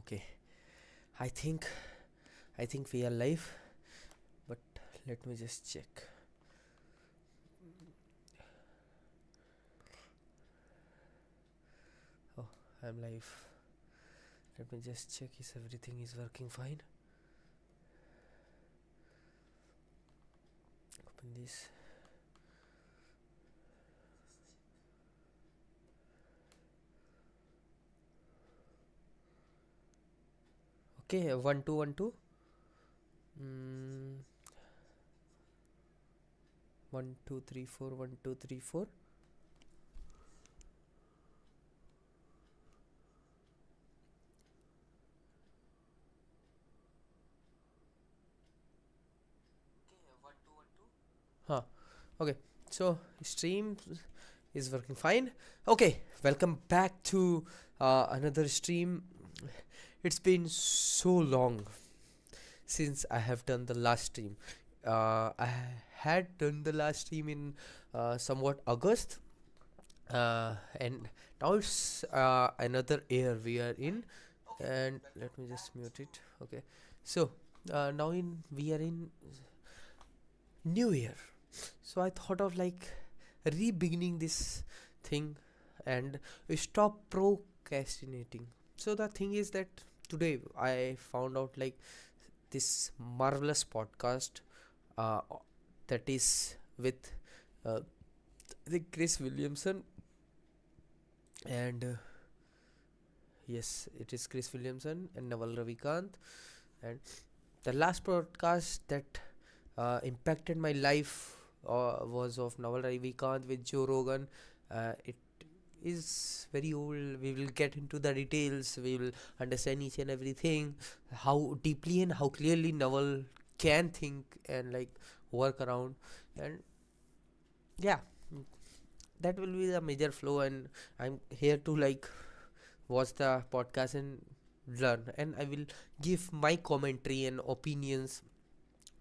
Okay, I think I think we are live, but let me just check. Oh, I'm live. Let me just check if everything is working fine. Open this. Okay, 1 2 1 2. 1 2 3 4 1 2 3 4. Huh. Okay, so stream is working fine. Okay, welcome back to another stream. It's been so long since I have done the last stream. I had done the last stream in somewhat August, and now it's another year we are in. And let me just mute it. Okay, so now in we are in New Year, so I thought of like re-beginning this thing, and we stop procrastinating. So the thing is that today I found out like this marvelous podcast uh, that is with uh, the Chris Williamson, and yes, it is Chris Williamson and Naval Ravikant. And the last podcast that impacted my life was of Naval Ravikant with Joe Rogan. It is very old. We will get into the details. We will understand each and everything, how deeply and how clearly Naval can think and like work around. And yeah, mm, that will be the major flow. And I'm here to like watch the podcast and learn. And I will give my commentary and opinions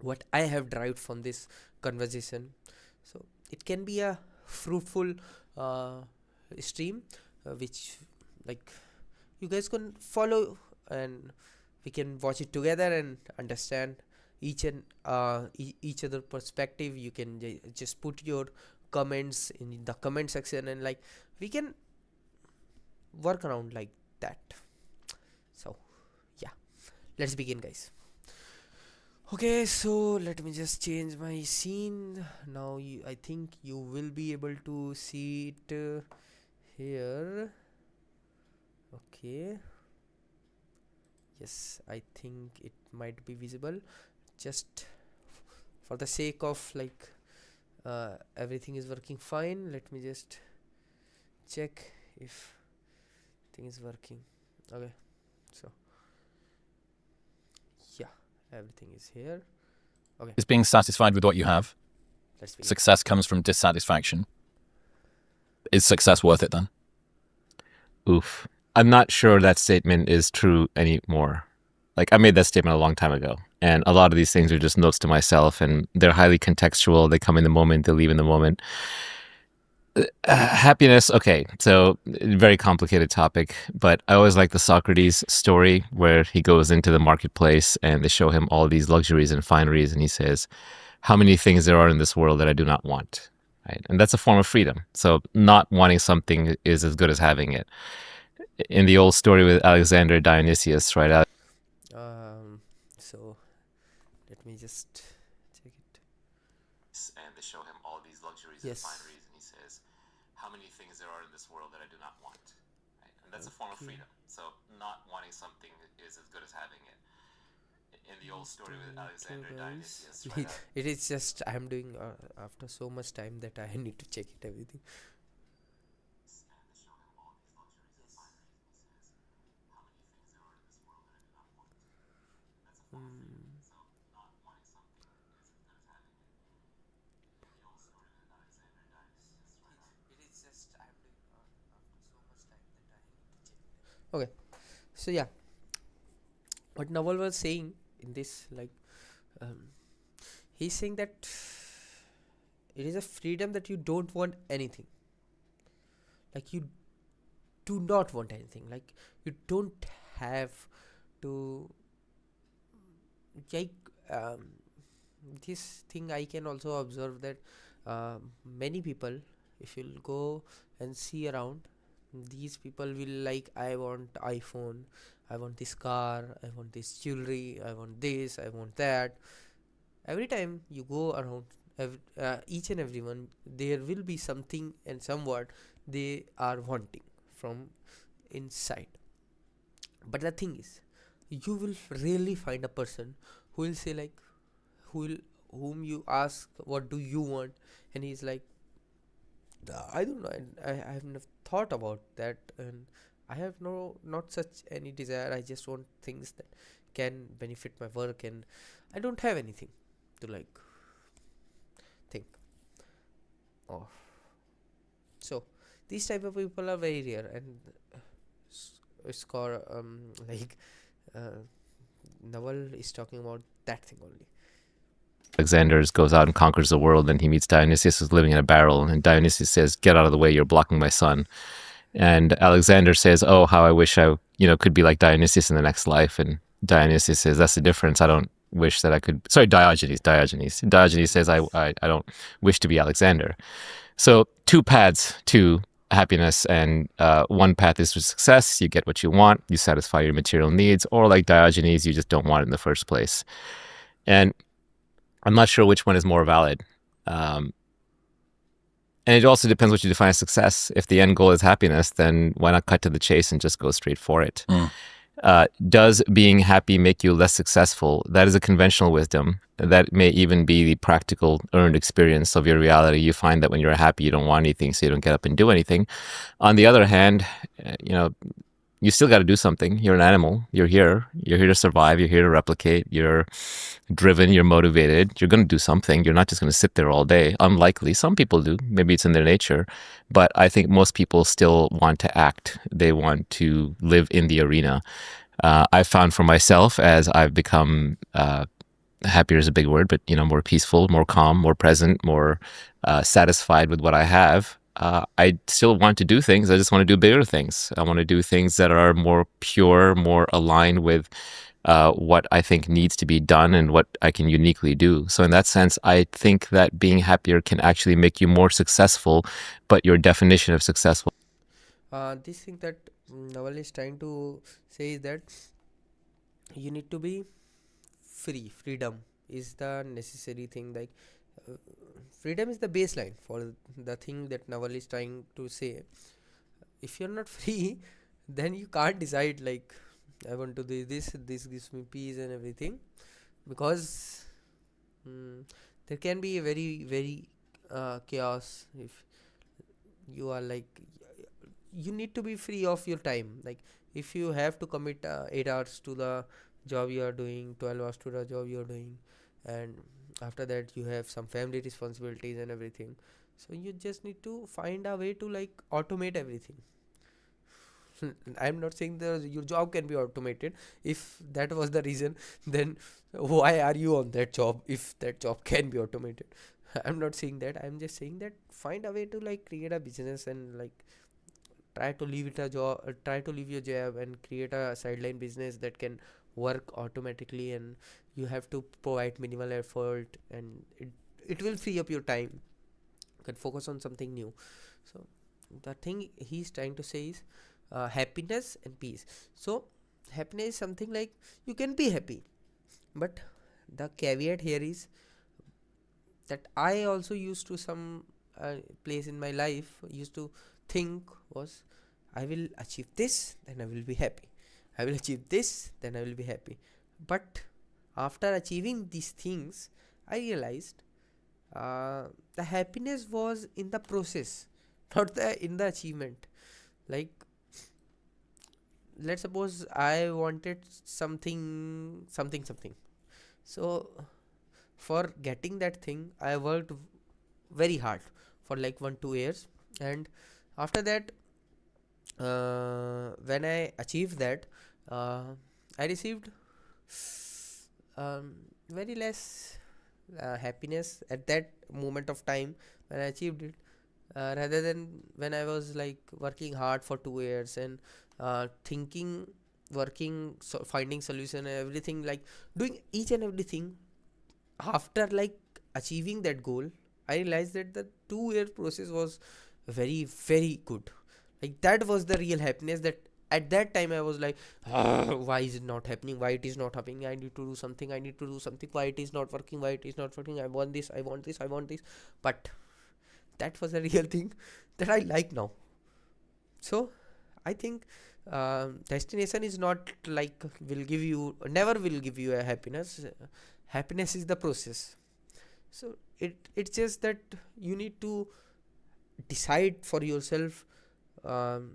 what I have derived from this conversation. So it can be a fruitful uh, stream, which like you guys can follow, and we can watch it together and understand each other perspective. You can just put your comments in the comment section, and like we can work around like that. So yeah, let's begin, guys. Okay, so let me just change my scene. Now I think you will be able to see it here. Okay. Yes, I think it might be visible. Just for the sake of like everything is working fine, let me just check if thing is working. Okay, so yeah, everything is here. Okay, Is being satisfied with what you have. let's begin. Success comes from dissatisfaction. Is success worth it then? Oof. I'm not sure that statement is true anymore. Like, I made that statement a long time ago. And a lot of these things are just notes to myself, and they're highly contextual. They come in the moment, they leave in the moment. Happiness, okay, so very complicated topic, but I always like the Socrates story where he goes into the marketplace and they show him all these luxuries and fineries, and he says, how many things there are in this world that I do not want, right? And that's a form of freedom. So not wanting something is as good as having it. In the old story with Alexander Dionysius, right? So let me just check it. And they show him all these luxuries Yes. and fineries, and he says, how many things there are in this world that I do not want, right? And that's a form of Okay. freedom. So not wanting something is as good as having it. In the old story with Alexander Dionysius, right? It is just I'm doing after so much time that I need to check it everything. Okay, so yeah, what Naval was saying in this, like, he's saying that it is a freedom that you don't want anything. Like, you do not want anything. Like, you don't have to like this thing I can also observe that many people, if you'll go and see around, these people will like, I want iPhone, I want this car, I want this jewelry, I want this, I want that. Every time you go around, each and everyone, there will be something and somewhat they are wanting from inside. But the thing is, you will rarely find a person who will say like, who will whom you ask what do you want, and he's like, I don't know, I have never thought about that, and I have not such any desire. I just want things that can benefit my work, and I don't have anything to like think of. So these type of people are very rare, and it's called like uh, Naval is talking about that thing only. Alexander goes out and conquers the world, and he meets Dionysius, who's living in a barrel. And Dionysius says, "Get out of the way! You're blocking my sun." And Alexander says, "Oh, how I wish I, could be like Dionysius in the next life." And Dionysius says, "That's the difference. I don't wish that I could." Sorry, Diogenes says, "I don't wish to be Alexander." So two paths to happiness, and one path is to success. You get what you want, you satisfy your material needs, or like Diogenes, you just don't want it in the first place. And I'm not sure which one is more valid. And it also depends what you define as success. If the end goal is happiness, then why not cut to the chase and just go straight for it? Does being happy make you less successful? That is a conventional wisdom. That may even be the practical earned experience of your reality. You find that when you're happy, you don't want anything, so you don't get up and do anything. On the other hand, you still got to do something. You're an animal. You're here to survive. You're here to replicate. You're driven. You're motivated. You're going to do something. You're not just going to sit there all day. Unlikely. Some people do. Maybe it's in their nature. But I think most people still want to act. They want to live in the arena. I found for myself, as I've become, happier is a big word, but more peaceful, more calm, more present, more satisfied with what I have. I still want to do things. I just want to do bigger things. I want to do things that are more pure, more aligned with what I think needs to be done and what I can uniquely do. So in that sense, I think that being happier can actually make you more successful, but your definition of successful. This thing that Naval is trying to say is that you need to be free. Freedom is the necessary thing. Like uh, freedom is the baseline for the thing that Naval is trying to say. If you're not free, then you can't decide like, I want to do this. This gives me peace and everything, because there can be a very very chaos if you are like, you need to be free of your time. Like if you have to commit 8 hours to the job you are doing, 12 hours to the job you are doing, and after that you have some family responsibilities and everything, so you just need to find a way to like automate everything. I'm not saying your job can be automated. If that was the reason, then why are you on that job if that job can be automated? I'm not saying that. I'm just saying that find a way to like create a business and like try to leave it a job, try to leave your job and create a sideline business that can work automatically, and you have to provide minimal effort, and it will free up your time. You can focus on something new. So the thing he's trying to say is happiness and peace. So happiness is something like you can be happy, but the caveat here is that I also used to some place in my life used to think was, I will achieve this, then I will be happy. I will achieve this, then I will be happy. But after achieving these things, I realized the happiness was in the process, not in the achievement. Like let's suppose I wanted something. So for getting that thing, I worked very hard for like 1 2 years, and after that, when I achieved that, uh, I received very less happiness at that moment of time when I achieved it, rather than when I was like working hard for 2 years and thinking working, so finding solution and everything, like doing each and everything. After like achieving that goal, I realized that the 2 year process was very very good. Like that was the real happiness. That at that time I was like, why is it not happening, why it is not happening, I need to do something, I need to do something, why it is not working, why it is not working, I want this, I want this, I want this. But that was a real thing that I like now. So I think destination is not like will give you, never will give you a happiness. Happiness is the process. So it's just that you need to decide for yourself, um,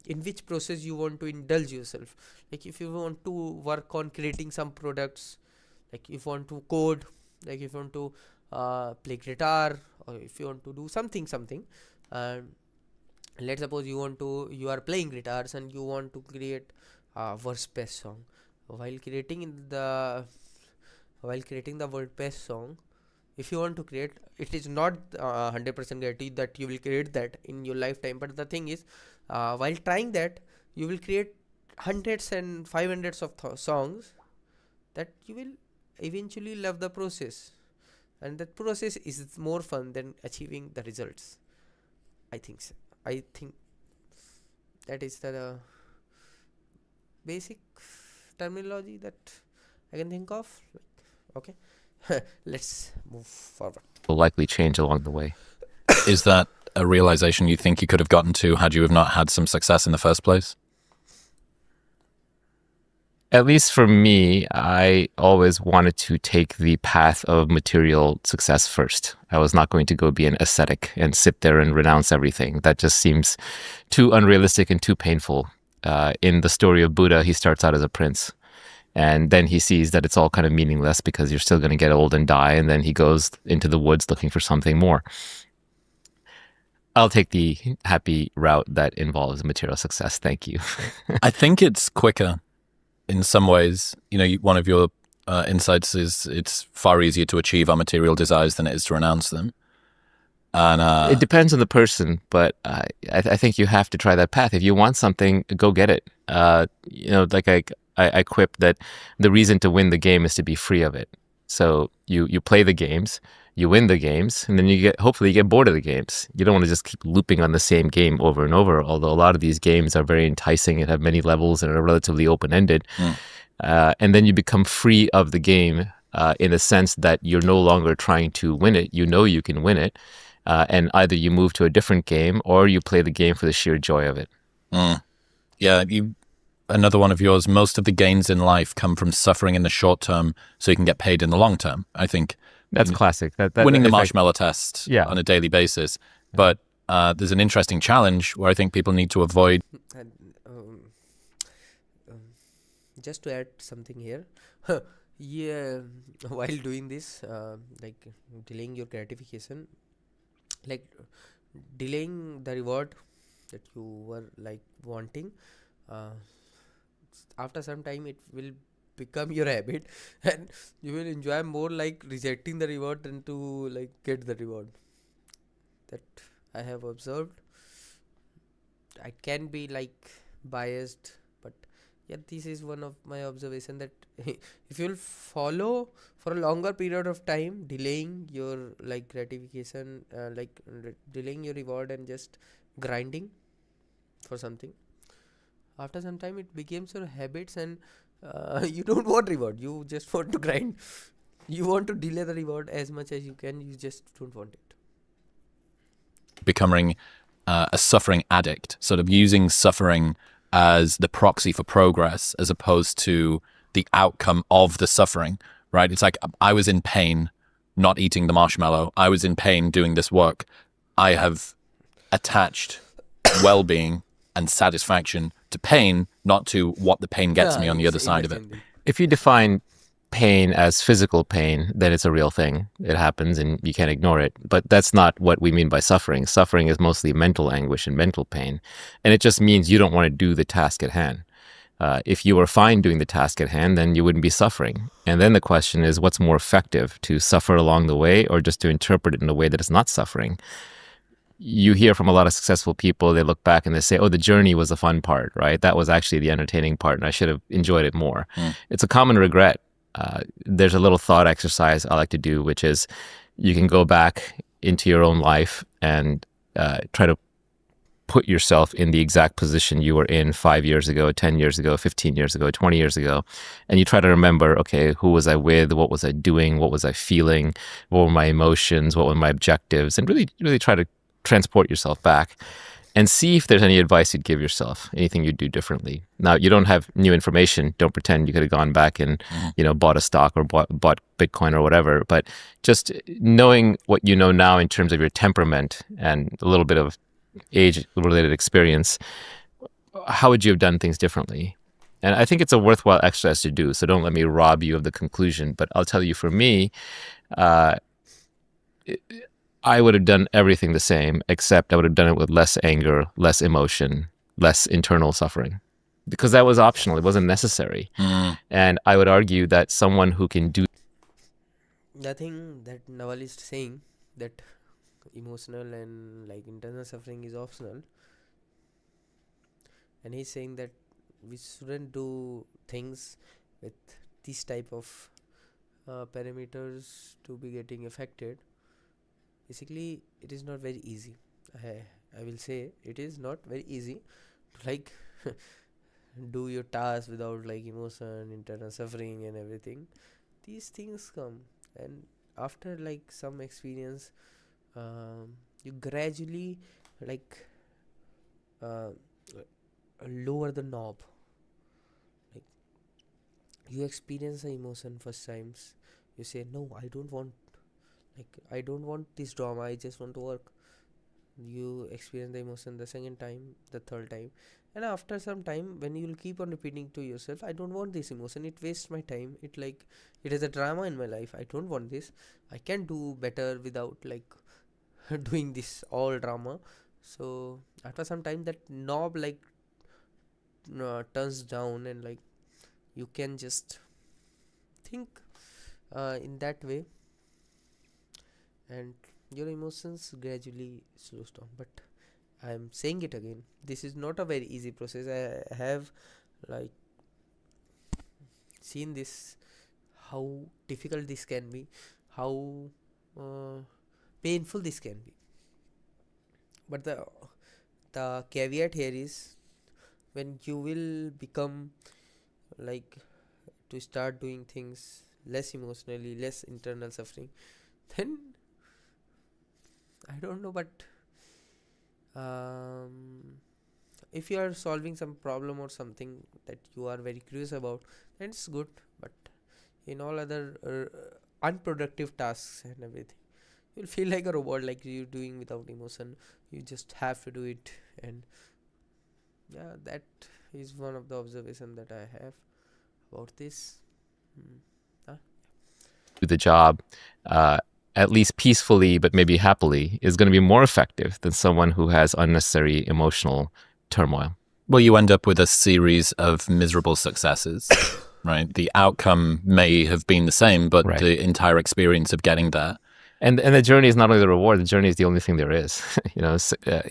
in which process you want to indulge yourself. Like if you want to work on creating some products, like if you want to code, like if you want to play guitar, or if you want to do something, and let's suppose you are playing guitars and you want to create a WordPress song. while creating in the while creating the WordPress song, if you want to create, it is not 100% guarantee that you will create that in your lifetime. But the thing is, while trying that, you will create hundreds and 500s of songs that you will eventually love the process, and that process is more fun than achieving the results. I think so. I think that is the basic terminology that I can think of. Okay, let's move forward. Will likely change along the way. Is that a realization you think you could have gotten to had you have not had some success in the first place? At least for me, I always wanted to take the path of material success first. I was not going to go be an ascetic and sit there and renounce everything. That just seems too unrealistic and too painful. In the story of Buddha, he starts out as a prince. And then he sees that it's all kind of meaningless because you're still going to get old and die. And then he goes into the woods looking for something more. I'll take the happy route that involves material success. Thank you. I think it's quicker in some ways. One of your insights is it's far easier to achieve our material desires than it is to renounce them. And it depends on the person, but I think you have to try that path. If you want something, go get it. Like I quip that the reason to win the game is to be free of it. So you play the games, you win the games, and then hopefully you get bored of the games. You don't want to just keep looping on the same game over and over, although a lot of these games are very enticing and have many levels and are relatively open-ended. And then you become free of the game in the sense that you're no longer trying to win it. You know you can win it. And either you move to a different game or you play the game for the sheer joy of it. Yeah, another one of yours, most of the gains in life come from suffering in the short term so you can get paid in the long term. I think that's classic. That winning the marshmallow test on a daily basis. But there's an interesting challenge where I think people need to avoid. And just to add something here, yeah, while doing this, like delaying your gratification, like delaying the reward that you were like wanting, after some time it will become your habit, and you will enjoy more like rejecting the reward than to like get the reward. That I have observed. I can be like biased, but yeah, this is one of my observation that if you'll follow for a longer period of time, delaying your like gratification, delaying your reward and just grinding for something, after some time it becomes your habits, and you don't want reward, you just want to grind. You want to delay the reward as much as you can, you just don't want it. Becoming a suffering addict, sort of using suffering as the proxy for progress as opposed to the outcome of the suffering, right? It's like I was in pain not eating the marshmallow. I was in pain doing this work. I have attached well-being and satisfaction to pain, not to what the pain gets me on the other side of it. If you define pain as physical pain, then it's a real thing. It happens and you can't ignore it. But that's not what we mean by suffering. Suffering is mostly mental anguish and mental pain. And it just means you don't want to do the task at hand. If you were fine doing the task at hand, then you wouldn't be suffering. And then the question is, what's more effective, to suffer along the way or just to interpret it in a way that it's not suffering? you hear from a lot of successful people, they look back and they say, oh, the journey was the fun part, right? That was actually the entertaining part, and I should have enjoyed it more. It's a common regret. There's a little thought exercise I like to do, which is you can go back into your own life and try to put yourself in the exact position you were in 5 years ago, 10 years ago, 15 years ago, 20 years ago. And you try to remember, okay, who was I with? What was I doing? What was I feeling? What were my emotions? What were my objectives? And really try to transport yourself back and see if there's any advice you'd give yourself, anything you'd do differently. Now, you don't have new information. Don't pretend you could have gone back and, bought a stock or bought Bitcoin or whatever. But just knowing what you know now in terms of your temperament and a little bit of age-related experience, how would you have done things differently? And I think it's a worthwhile exercise to do. So don't let me rob you of the conclusion. But I'll tell you, for me, I would have done everything the same, except I would have done it with less anger, less emotion, less internal suffering, because that was optional. It wasn't necessary. And I would argue that someone who can do The thing that Naval is saying, that emotional and like internal suffering is optional, and he's saying that we shouldn't do things with this type of parameters to be getting affected. Basically, it is not very easy. I will say it is not very easy to like do your task without like emotion, internal suffering, and everything. These things come, and after like some experience, you gradually like uh, lower the knob. Like you experience the emotion first times, you say no, I don't want this drama, I just want to work. You experience the emotion the second time, the third time, and after some time when you'll keep on repeating to yourself, I don't want this emotion, it wastes my time, it is a drama in my life, I don't want this, I can do better without like doing this all drama. So after some time that knob like turns down, and like you can just think in that way, and your emotions gradually slows down. But I'm saying it again, this is not a very easy process. I have like seen this, how difficult this can be, how uh, painful this can be. But the caveat here is, when you will become like to start doing things less emotionally, less internal suffering, then I don't know, but um, if you are solving some problem or something that you are very curious about, then it's good. But in all other unproductive tasks and everything, you'll feel like a robot, like you're doing without emotion. You just have to do it, and yeah, that is one of the observation that I have about this. Huh? the job, at least peacefully, but maybe happily, is going to be more effective than someone who has unnecessary emotional turmoil. Well, you end up with a series of miserable successes, right? The outcome may have been the same, but Right. the entire experience of getting there. And the journey is not only the reward, the journey is the only thing there is.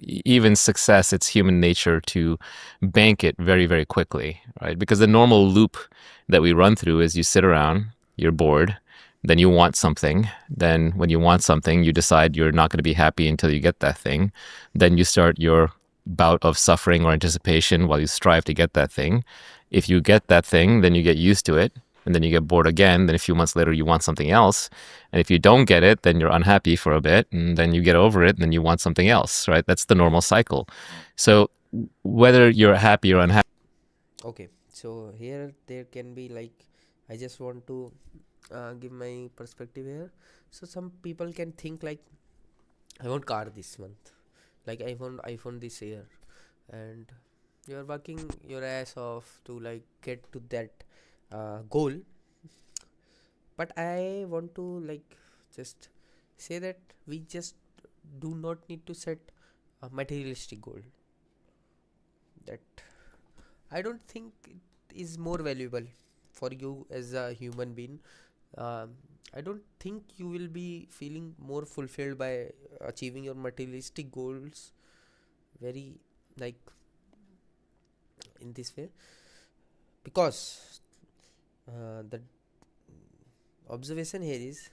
Even success, it's human nature to bank it very, very quickly, right? Because the normal loop that we run through is you sit around, you're bored, then you want something. Then when you want something, you decide you're not going to be happy until you get that thing. Then you start your bout of suffering or anticipation while you strive to get that thing. If you get that thing, then you get used to it. And then you get bored again. Then a few months later, you want something else. And if you don't get it, then you're unhappy for a bit. And then you get over it. And then you want something else, right? That's the normal cycle. So whether you're happy or unhappy. Okay, so here there can be like, I just want to give my perspective here. So some people can think like, I want car this month, like I want iPhone this year, and you're working your ass off to like get to that goal. But I want to like just say that we just do not need to set a materialistic goal. That I don't think it is more valuable for you as a human being I don't think you will be feeling more fulfilled by achieving your materialistic goals very like in this way, because the observation here is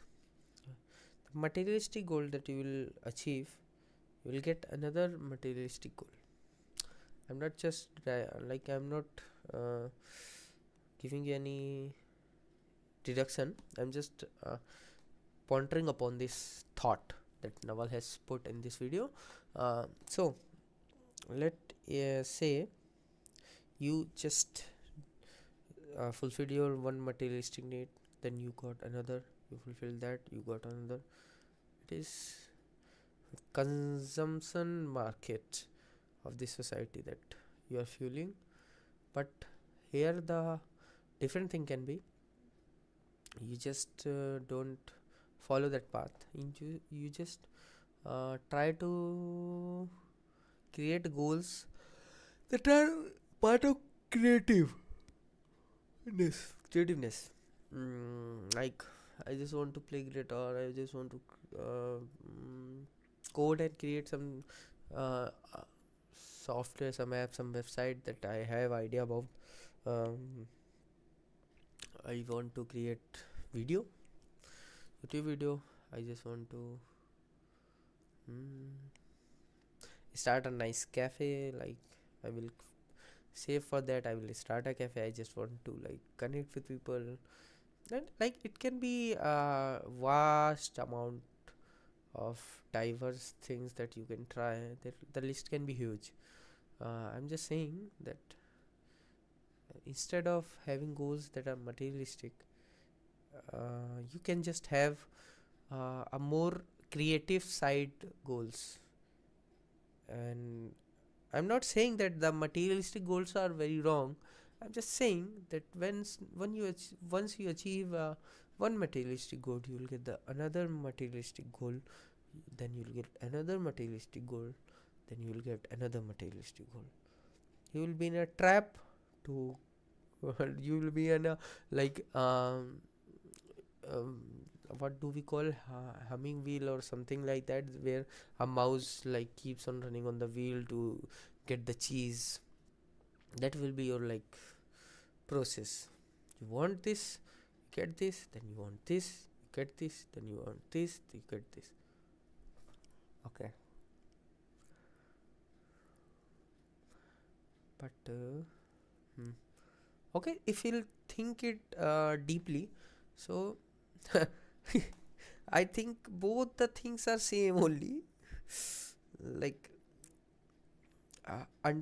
the materialistic goal that you will achieve, you will get another materialistic goal. I'm not just I'm not uh, giving you any deduction. I'm just pondering upon this thought that Naval has put in this video. So let say you just fulfilled your one materialistic need, then you got another, you fulfill that, you got another. It is consumption market of the society that you are fueling. But here the different thing can be, you just don't follow that path. You just try to create goals that are part of creativeness. Like I just want to play guitar, I just want to code and create some uh, uh, software, some app, some website that I have idea about. um, I want to create video, YouTube video. I just want to start a nice cafe. Like I will save for that. I will start a cafe. I just want to like connect with people. And like it can be a vast amount of diverse things that you can try. The list can be huge. I'm just saying that instead of having goals that are materialistic, you can just have a more creative side goals. And I'm not saying that the materialistic goals are very wrong. I'm just saying that once you achieve one materialistic goal, you will get the another materialistic goal, then you'll get another materialistic goal, then you will get another materialistic goal. You will be in a trap to you will be in a like um, what do we call humming wheel or something like that, where a mouse like keeps on running on the wheel to get the cheese. That will be your like process. You want this, you get this, then you want this, you get this, then you want this, you get this. Okay, but okay, if you'll think it deeply, so I think both the things are same only. Like under